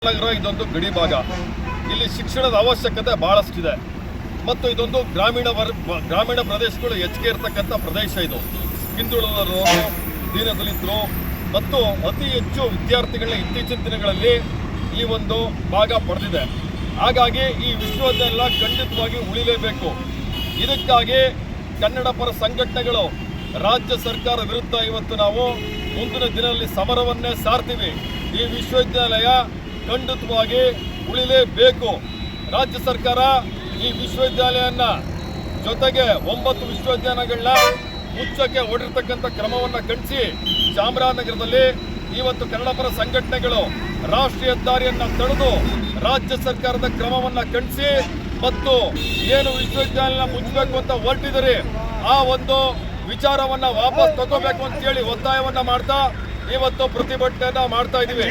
ನಗರ ಇದೊಂದು ಗಡಿ ಭಾಗ. ಇಲ್ಲಿ ಶಿಕ್ಷಣದ ಅವಶ್ಯಕತೆ ಬಹಳಷ್ಟಿದೆ ಮತ್ತು ಇದೊಂದು ಗ್ರಾಮೀಣ ಪ್ರದೇಶಗಳು ಹೆಚ್ಚಿಗೆ ಇರತಕ್ಕಂಥ ಪ್ರದೇಶ. ಇದು ಹಿಂದುಳಿದವರು, ದೀನದಲಿತರು ಮತ್ತು ಅತಿ ಹೆಚ್ಚು ವಿದ್ಯಾರ್ಥಿಗಳನ್ನ ಇತ್ತೀಚಿನ ದಿನಗಳಲ್ಲಿ ಈ ಒಂದು ಭಾಗ ಪಡೆದಿದೆ. ಹಾಗಾಗಿ ಈ ವಿಶ್ವವಿದ್ಯಾಲಯ ಖಂಡಿತವಾಗಿ ಉಳಿಲೇಬೇಕು. ಇದಕ್ಕಾಗಿ ಕನ್ನಡ ಪರ ಸಂಘಟನೆಗಳು ರಾಜ್ಯ ಸರ್ಕಾರ ವಿರುದ್ಧ ಇವತ್ತು ನಾವು ಮುಂದಿನ ದಿನದಲ್ಲಿ ಸಮರವನ್ನೇ ಸಾರ್ತೀವಿ. ಈ ವಿಶ್ವವಿದ್ಯಾಲಯ ಖಂಡಿತವಾಗಿ ಉಳಿಲೇಬೇಕು. ರಾಜ್ಯ ಸರ್ಕಾರ ಈ ವಿಶ್ವವಿದ್ಯಾಲಯನ ಜೊತೆಗೆ 9 ವಿಶ್ವವಿದ್ಯಾಲಯಗಳನ್ನ ಮುಚ್ಚಕ್ಕೆ ಹೊರಟಿರ್ತಕ್ಕಂಥ ಕ್ರಮವನ್ನು ಖಂಡಿಸಿ ಚಾಮರಾಜನಗರದಲ್ಲಿ ಇವತ್ತು ಕನ್ನಡ ಪರ ಸಂಘಟನೆಗಳು ರಾಷ್ಟ್ರೀಯ ಹೆದ್ದಾರಿಯನ್ನು ತಡೆದು ರಾಜ್ಯ ಸರ್ಕಾರದ ಕ್ರಮವನ್ನು ಖಂಡಿಸಿ ಮತ್ತು ಏನು ವಿಶ್ವವಿದ್ಯಾಲಯ ಮುಚ್ಚಬೇಕು ಅಂತ ಹೊರಟಿದ್ದಾರೆ ಆ ಒಂದು ವಿಚಾರವನ್ನ ವಾಪಸ್ ತಗೋಬೇಕು ಅಂತ ಹೇಳಿ ಒತ್ತಾಯವನ್ನ ಮಾಡ್ತಾ ಇವತ್ತು ಪ್ರತಿಭಟನೆಯನ್ನ ಮಾಡ್ತಾ ಇದೀವಿ.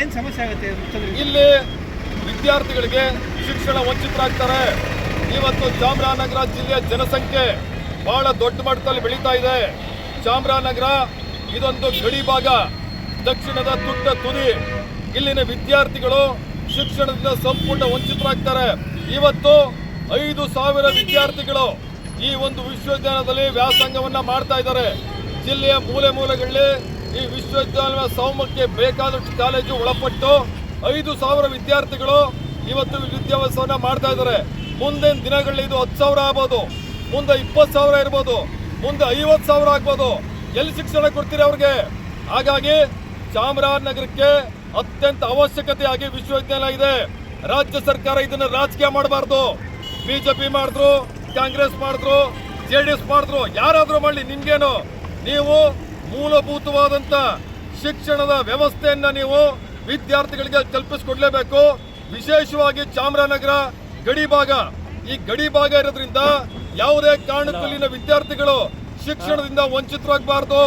ಇಲ್ಲಿ ವಿದ್ಯಾರ್ಥಿಗಳಿಗೆ ಶಿಕ್ಷಣ ವಂಚಿತರಾಗ್ತಾರೆ. ಇವತ್ತು ಚಾಮರಾಜನಗರ ಜಿಲ್ಲೆಯ ಜನಸಂಖ್ಯೆ ಬಹಳ ದೊಡ್ಡ ಮಟ್ಟದಲ್ಲಿ ಬೆಳೀತಾ ಇದೆ. ಚಾಮರಾಜನಗರ ಇದೊಂದು ಗಡಿ ಭಾಗ, ದಕ್ಷಿಣದ ತುಟ್ಟ ತುದಿ. ಇಲ್ಲಿನ ವಿದ್ಯಾರ್ಥಿಗಳು ಶಿಕ್ಷಣದಿಂದ ಸಂಪೂರ್ಣ ವಂಚಿತರಾಗ್ತಾರೆ. ಇವತ್ತು 5,000 ವಿದ್ಯಾರ್ಥಿಗಳು ಈ ಒಂದು ವಿಶ್ವವಿದ್ಯಾಲಯದಲ್ಲಿ ವ್ಯಾಸಂಗವನ್ನ ಮಾಡ್ತಾ ಇದ್ದಾರೆ. ಜಿಲ್ಲೆಯ ಮೂಲೆ ಮೂಲೆಗಳಲ್ಲಿ ಈ ವಿಶ್ವವಿದ್ಯಾಲಯ ಸೌಮ್ಯಕ್ಕೆ ಬೇಕಾದಷ್ಟು ಕಾಲೇಜು ಒಳಪಟ್ಟು 5,000 ವಿದ್ಯಾರ್ಥಿಗಳು ಇವತ್ತು ವಿದ್ಯಾಭ್ಯಾಸವನ್ನ ಮಾಡ್ತಾ ಇದ್ದಾರೆ. ಮುಂದಿನ ದಿನಗಳಲ್ಲಿ ಇದು 10,000 ಆಗ್ಬೋದು, ಮುಂದೆ 20,000 ಇರ್ಬೋದು, ಮುಂದೆ 50,000 ಆಗ್ಬೋದು. ಎಲ್ಲಿ ಶಿಕ್ಷಣ ಕೊಡ್ತೀರಿ ಅವ್ರಿಗೆ? ಹಾಗಾಗಿ ಚಾಮರಾಜನಗರಕ್ಕೆ ಅತ್ಯಂತ ಅವಶ್ಯಕತೆಯಾಗಿ ವಿಶ್ವವಿದ್ಯಾಲಯ ಇದೆ. ರಾಜ್ಯ ಸರ್ಕಾರ ಇದನ್ನ ರಾಜಕೀಯ ಮಾಡಬಾರ್ದು. ಬಿಜೆಪಿ ಮಾಡಿದ್ರು, ಕಾಂಗ್ರೆಸ್ ಮಾಡಿದ್ರು, JDS ಮಾಡಿದ್ರು, ಯಾರಾದ್ರೂ ಮಾಡಲಿ, ನಿಮ್ಗೇನು? ನೀವು ಮೂಲಭೂತವಾದಂತ ಶಿಕ್ಷಣದ ವ್ಯವಸ್ಥೆಯನ್ನ ನೀವು ವಿದ್ಯಾರ್ಥಿಗಳಿಗೆ ಕಲ್ಪಿಸಿಕೊಡ್ಲೇಬೇಕು. ವಿಶೇಷವಾಗಿ ಚಾಮರಾಜನಗರ ಗಡಿ ಭಾಗ, ಈ ಗಡಿ ಭಾಗ ಇರೋದ್ರಿಂದ ಯಾವುದೇ ಕಾರಣಕ್ಕೂ ಇಲ್ಲಿನ ವಿದ್ಯಾರ್ಥಿಗಳು ಶಿಕ್ಷಣದಿಂದ ವಂಚಿತರಾಗಬಾರ್ದು.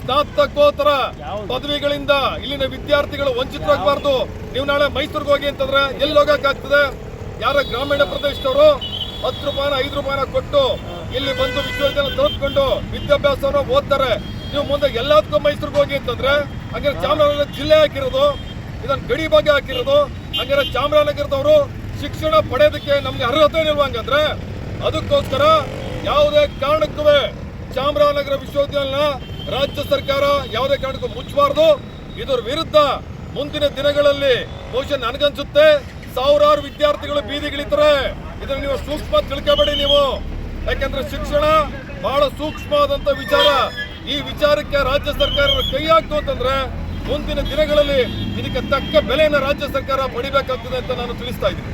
ಸ್ನಾತಕೋತ್ತರ ಪದವಿಗಳಿಂದ ಇಲ್ಲಿನ ವಿದ್ಯಾರ್ಥಿಗಳು ವಂಚಿತರಾಗಬಾರ್ದು. ನೀವು ನಾಳೆ ಮೈಸೂರಿಗೆ ಹೋಗಿ ಅಂತಂದ್ರೆ ಎಲ್ಲಿ ಹೋಗಕ್ಕಾಗ್ತದೆ? ಯಾರ ಗ್ರಾಮೀಣ ಪ್ರದೇಶದವರು 10 ರೂಪಾಯಿನ 5 ರೂಪಾಯಿನ ಕೊಟ್ಟು ಇಲ್ಲಿ ಬಂದು ವಿಶ್ವವಿದ್ಯಾಲಯ ತಲುಪಿಕೊಂಡು ವಿದ್ಯಾಭ್ಯಾಸವನ್ನು ಓದ್ತಾರೆ. ನೀವು ಮುಂದೆ ಎಲ್ಲದಕ್ಕೂ ಮೈಸೂರಿಗೆ ಹೋಗಿ ಅಂತಂದ್ರೆ ಹಂಗಾರೆ ಚಾಮರಾಜನಗರ ಜಿಲ್ಲೆ ಹಾಕಿರೋದು, ಇದನ್ನ ಗಡಿ ಭಾಗ ಹಾಕಿರೋದು. ಹಂಗಾರೆ ಚಾಮರಾಜನಗರದವರು ಶಿಕ್ಷಣ ಪಡೆಯೋದಕ್ಕೆ ನಮ್ಗೆ ಅರ್ಹತೆ ಇಲ್ವಂಗಂದ್ರೆ ಅದಕ್ಕೋಸ್ಕರ ಯಾವುದೇ ಕಾರಣಕ್ಕೂ ಚಾಮರಾಜನಗರ ವಿಶ್ವವಿದ್ಯಾಲಯ ರಾಜ್ಯ ಸರ್ಕಾರ ಯಾವುದೇ ಕಾರಣಕ್ಕೂ ಮುಚ್ಚಬಾರ್ದು. ಇದರ ವಿರುದ್ಧ ಮುಂದಿನ ದಿನಗಳಲ್ಲಿ ಬಹುಶಃ ನನಗನ್ಸುತ್ತೆ ಸಾವಿರಾರು ವಿದ್ಯಾರ್ಥಿಗಳು ಬೀದಿಗಿಳಿತಾರೆ. ಇದನ್ನು ನೀವು ಸೂಕ್ಷ್ಮ ತಿಳ್ಕೋಬೇಡಿ ನೀವು, ಯಾಕಂದ್ರೆ ಶಿಕ್ಷಣ ಬಹಳ ಸೂಕ್ಷ್ಮವಾದಂತ ವಿಚಾರ. ಈ ವಿಚಾರಕ್ಕೆ ರಾಜ್ಯ ಸರ್ಕಾರ ಕೈ ಹಾಕ್ತು ಅಂತಂದ್ರೆ ಮುಂದಿನ ದಿನಗಳಲ್ಲಿ ಇದಕ್ಕೆ ತಕ್ಕ ಬೆಲೆಯನ್ನು ರಾಜ್ಯ ಸರ್ಕಾರ ಪಡಿಬೇಕಾಗ್ತದೆ ಅಂತ ನಾನು ತಿಳಿಸ್ತಾ ಇದ್ದೀನಿ.